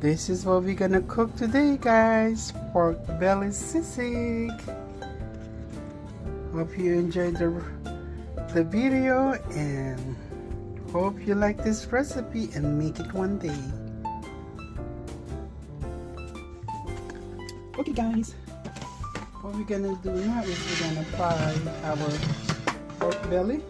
This is what we're gonna cook today, guys. Pork belly sisig. Hope you enjoyed the video and hope you like this recipe and make it one day. Okay guys, what we're gonna do now is we're gonna fry our pork belly.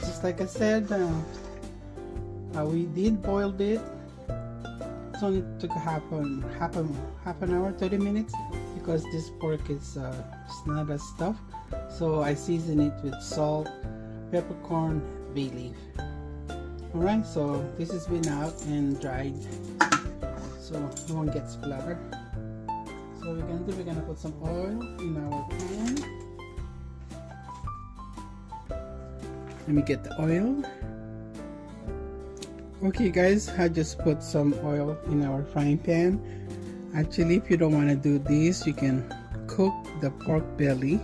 Just like I said, we did boil it. It only took half an hour, 30 minutes, because this pork is not as stuffed. So I season it with salt, peppercorn, bay leaf. Alright, so this has been out and dried, so it won't get splattered. So what we're gonna put some oil in our pan. Let me get the oil. Okay guys, I just put some oil in our frying pan. Actually, if you don't want to do this, you can cook the pork belly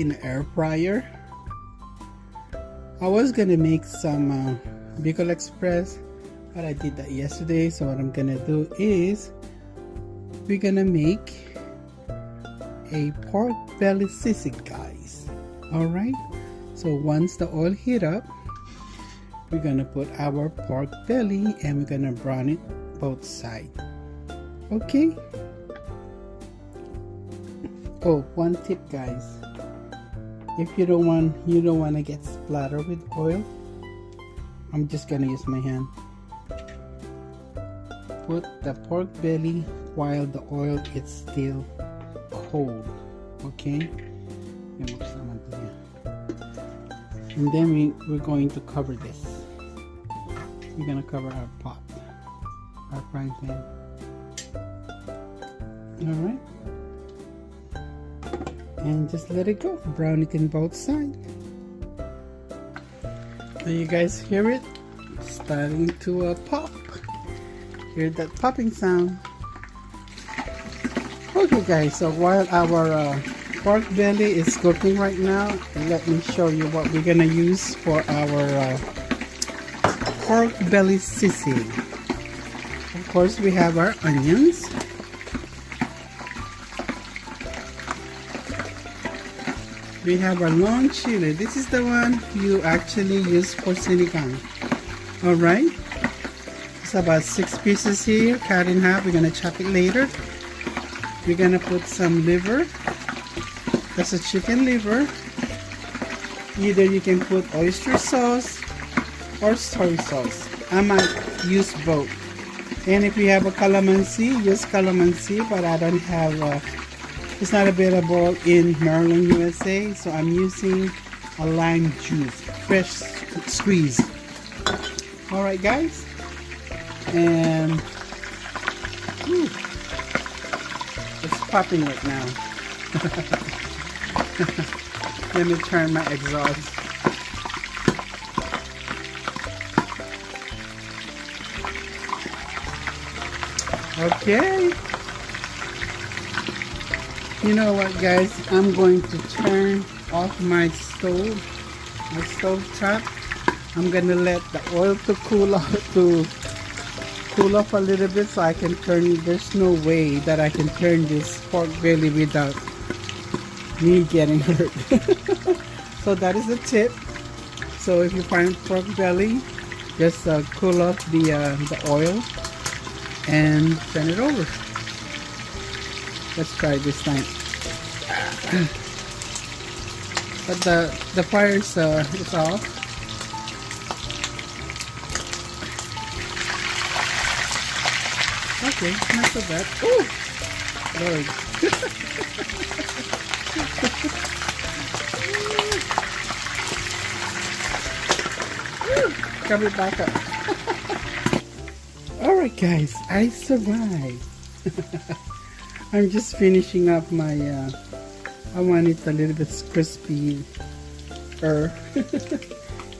in an air fryer. I was gonna make some Bicol Express, but I did that yesterday. So what I'm gonna do is we're gonna make a pork belly sisig, guys. Alright, so once the oil heat up, we're gonna put our pork belly and we're gonna brown it both sides. Okay. Oh, one tip guys, if you don't want to get splattered with oil, I'm just gonna use my hand. Put the pork belly while the oil is still cold. Okay, and then we're going to cover this. We're gonna cover our pot, our frying pan. Alright, and just let it go. Brown it in both sides. Do you guys hear it? Starting to pop. Hear that popping sound. Okay guys, so while our pork belly is cooking right now, let me show you what we're gonna use for our pork belly sisig. Of course, we have our onions. We have our long chili. This is the one you actually use for sinigang. Alright, it's about 6 pieces here, cut in half. We're gonna chop it later. We're gonna put some liver. That's a chicken liver. Either you can put oyster sauce or soy sauce. I might use both. And if you have a calamansi, use calamansi, but I don't have it's not available in Maryland, USA, so I'm using a lime juice, fresh squeeze. Alright guys, and whew, it's popping right now. Let me turn my exhaust. Okay. You know what guys, I'm going to turn off my stove top. I'm gonna let the oil to cool off a little bit so I can turn. There's no way that I can turn this pork belly without me getting hurt. So that is a tip. So if you find pork belly, just cool off the oil and turn it over. Let's try this time. But the fire is off. Okay, not so bad. Oh, Lord. Cover it back up. Alright guys, I survived. I'm just finishing up my I want it a little bit crispier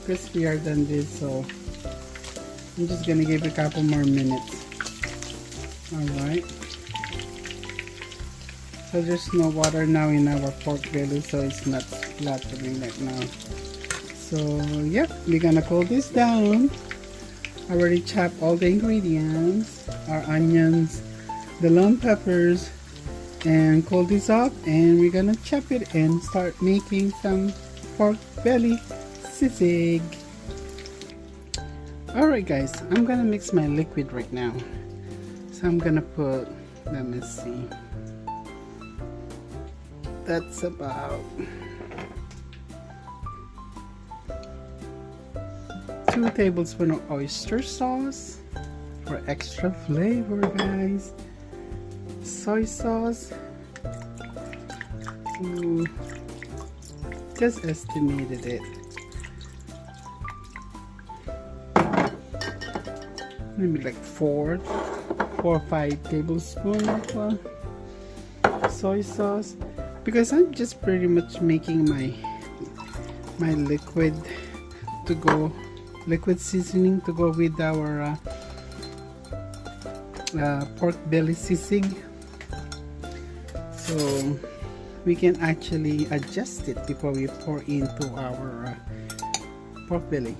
crispier than this, so I'm just gonna give it a couple more minutes. Alright, so there's no water now in our pork belly, so it's not splattering right now. So yep, we're gonna cool this down. I already chopped all the ingredients, our onions, the long peppers, and cool this up, and we're gonna chop it and start making some pork belly sisig. Alright guys, I'm gonna mix my liquid right now. So I'm gonna put, let me see, that's about 2 tablespoons of oyster sauce for extra flavor, guys. Soy sauce, just estimated it, maybe like 4 or 5 tablespoons of soy sauce, because I'm just pretty much making my liquid to go, liquid seasoning to go with our pork belly sisig, so we can actually adjust it before we pour into our pork belly.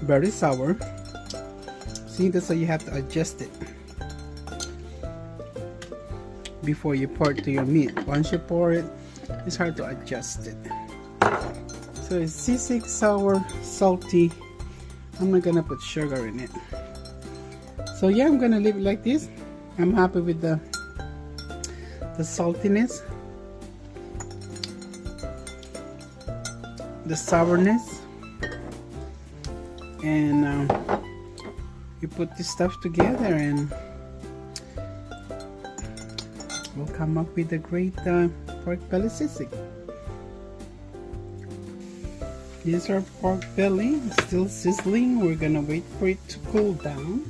Very sour. See, that's why you have to adjust it before you pour it to your meat. Once you pour it, it's hard to adjust it. So it's sisig, sour, salty. I'm not gonna put sugar in it. So yeah, I'm gonna leave it like this. I'm happy with the saltiness, the sourness, and you put this stuff together and we'll come up with a great pork belly sisig. Here's our pork belly, still sizzling. We're gonna wait for it to cool down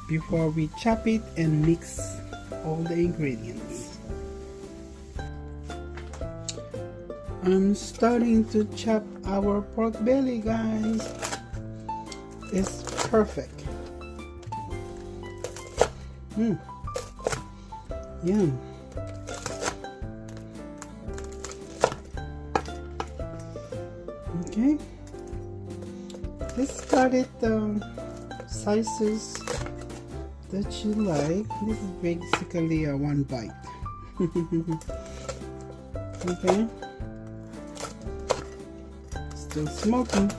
before we chop it and mix all the ingredients. I'm starting to chop our pork belly, guys. It's perfect. Yum. Okay, let's cut it sizes that you like. This is basically a 1 bite. Okay, still smoking.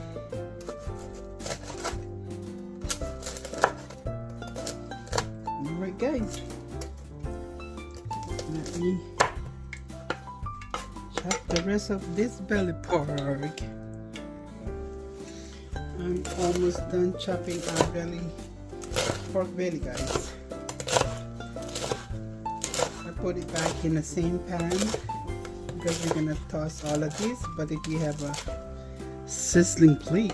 Alright guys, let me chop the rest of this belly pork. I'm almost done chopping our pork belly, guys. I put it back in the same pan because we're gonna toss all of this, but if you have a sizzling plate,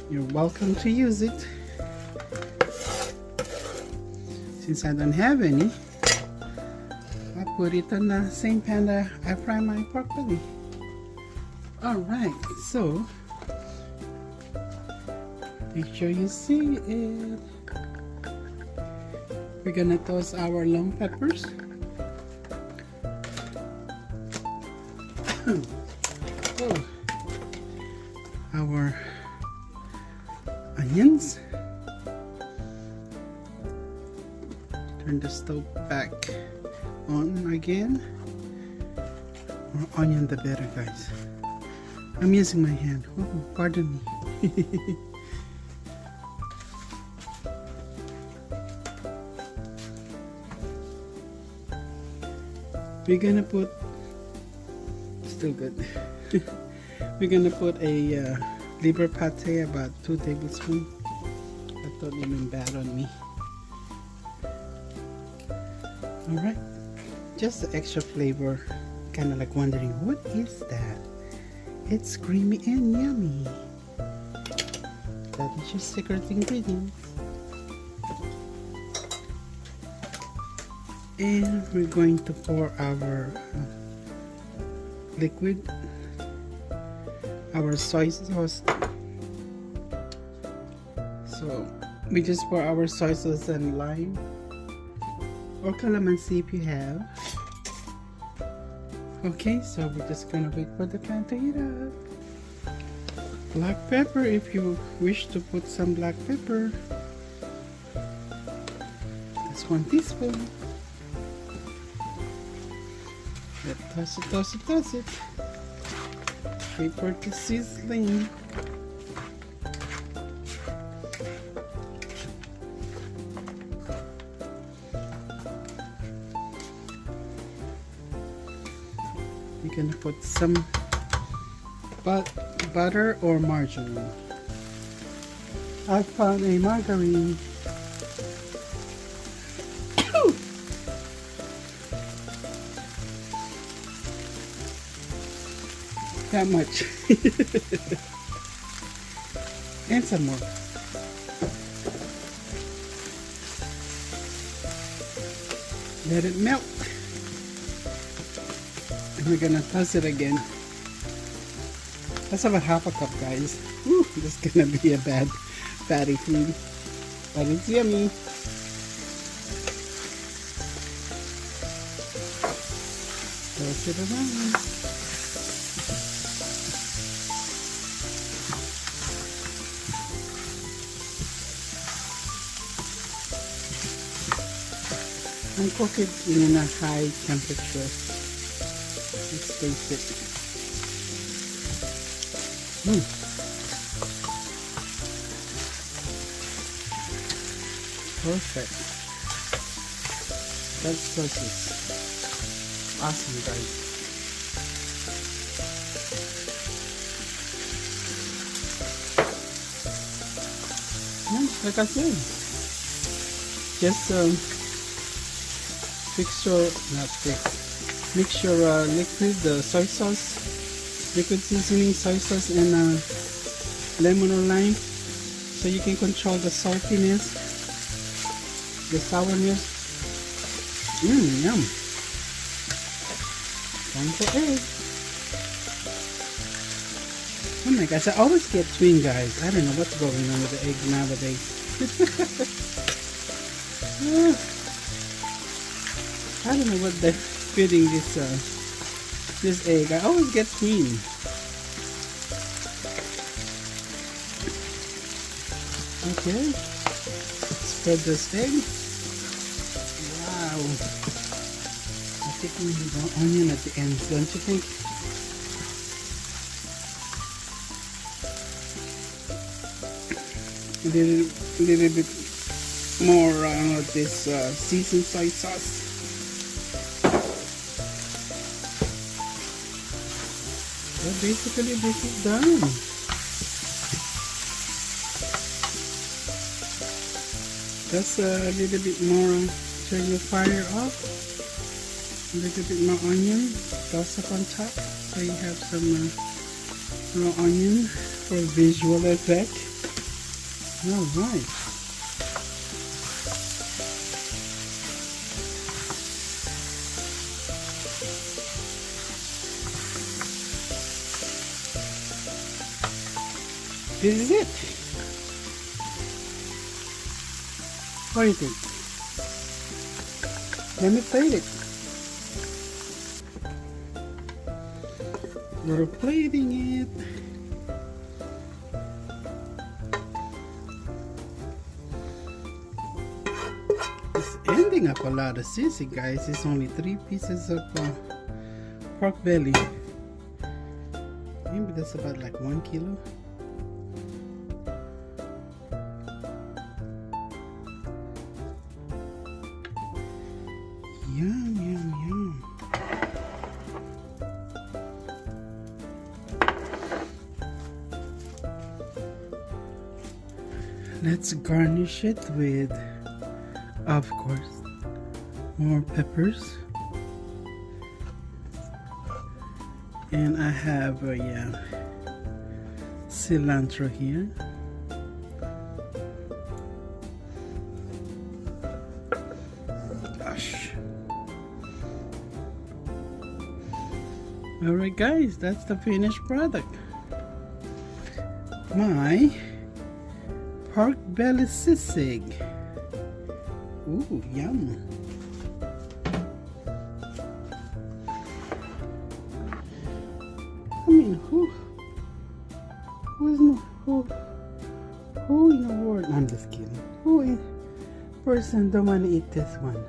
you're welcome to use it. Since I don't have any, I put it in the same pan that I fry my pork belly. Alright, so make sure you see it. We're gonna toss our long peppers. Oh, our onions. Turn the stove back on again. More onion the better, guys. I'm using my hand. Oh, pardon me. We're gonna put, still good. We're gonna put a liver pate, about 2 tablespoons. That don't even bad on me. Alright, just the extra flavor. Kind of like wondering, what is that? It's creamy and yummy. That is your secret ingredient. And we're going to pour our liquid, our soy sauce. So we just pour our soy sauce and lime or kalamansi if you have. Okay, so we're just gonna wait for the pan to heat up. Black pepper, if you wish to put some black pepper. That's 1 teaspoon. Let's toss it. Wait for it to sizzling. You're gonna put some butter or margarine. I found a margarine. That much. And some more. Let it melt. And we're gonna toss it again. That's about half a cup, guys. Woo, this is gonna be a bad fatty food, but it's yummy. Toss it around. And cook it in a high temperature. Let's taste it. Perfect. That's sauces. Awesome, guys. Yeah, like I said, just mix your liquid soy sauce, liquid seasoning, soy sauce, and lemon or lime, so you can control the saltiness, the sourness. Yum. Time for egg. Oh my gosh, I always get twin, guys. I don't know what's going on with the egg nowadays. I don't know what they're feeding this egg. I always get twin. Okay, spread this egg. Wow, I think we need the onion at the end, don't you think? A little bit more of this seasoned soy sauce. Well, basically this is done. Just a little bit more, turn your fire off. A little bit more onion, toss up on top, so you have some raw onion for visual effect. Alright. This is it. What do you think? Let me plate it. We're plating it. It's ending up a lot of sisig, guys. It's only 3 pieces of pork belly. Maybe that's about like 1 kilo. Yum, yum, yum. Let's garnish it with, of course, more peppers. And I have, cilantro here. Gosh. Alright guys, that's the finished product. My pork belly sisig. Ooh, yum. I mean, who in the world? I'm just kidding. Who in person don't want to eat this one?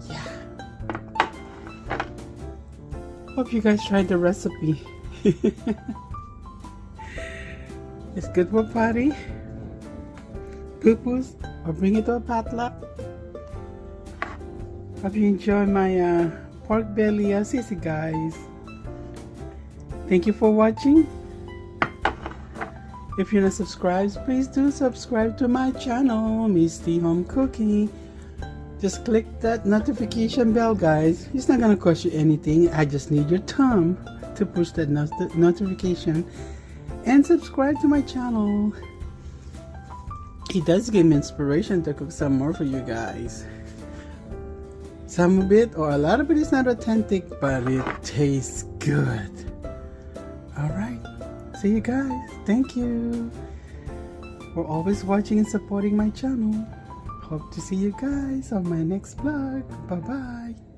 Yeah. Hope you guys tried the recipe. It's good for party, poo-poos, or bring it to a potluck. Hope you enjoy my pork belly SISIG, guys. Thank you for watching. If you're not subscribed, please do subscribe to my channel, Misty Home Cooking. Just click that notification bell, guys. It's not gonna cost you anything. I just need your thumb to push that notification and subscribe to my channel. It does give me inspiration to cook some more for you guys. Some of it or a lot of it is not authentic, but it tastes good. Alright, see you guys. Thank you for always watching and supporting my channel. Hope to see you guys on my next vlog. Bye bye.